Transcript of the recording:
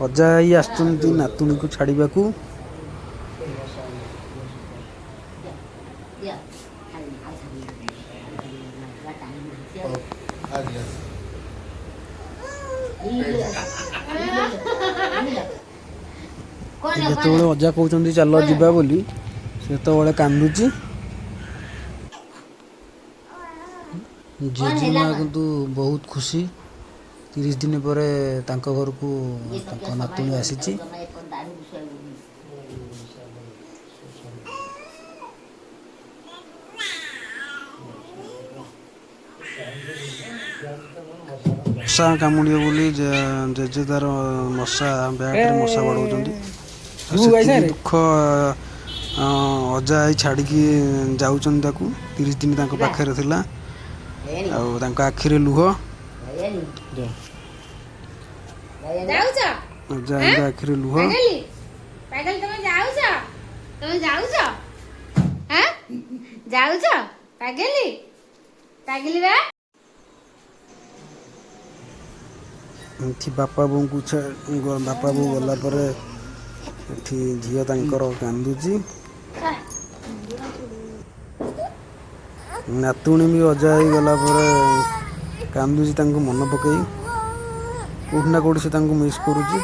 ଅଜା ଆଈ ଆସିଛନ୍ତି ନାତୁଣୀକୁ ଛାଡ଼ିବାକୁ। ଯେତେବେଳେ ଅଜା କହୁଛନ୍ତି ଚାଲ ଯିବା ବୋଲି ସେତେବେଳେ କାନ୍ଦୁଛି। ଜେଜେମା କିନ୍ତୁ ବହୁତ ଖୁସି। 30 ଦିନ ପରେ ତାଙ୍କ ଘରକୁ ତାଙ୍କ ନାତୁଣୀ ଆସିଛି। ମଶା କାମୁଡ଼ିବ ବୋଲି ଜେଜେ ତାର ମଶା ବ୍ୟାଟରେ ମଶା ବାଡ଼ଉଛନ୍ତି। ସେତିକି ଦୁଃଖ ଅଜା ଆଈ ଛାଡ଼ିକି ଯାଉଛନ୍ତି ତାକୁ। 30 ଦିନ ତାଙ୍କ ପାଖରେ ଥିଲା ଆଉ ତାଙ୍କ ଆଖିରେ ଲୁହ। ଅଜା ଆଈଙ୍କ ଆଖିରେ ଲୁହ। ଏଠି ବାପା ବୋଉ ଗଲା ପରେ ଏଠି ଝିଅ ତାଙ୍କର କାନ୍ଦୁଛି। ନାତୁଣୀ ବି ଅଜା ଆଈ ଗଲା ପରେ କାନ୍ଦୁଛି ତାଙ୍କୁ ମନେ ପକେଇ। କେଉଁଠି ନା କେଉଁଠି ସେ ତାଙ୍କୁ ମିସ୍ କରୁଛି।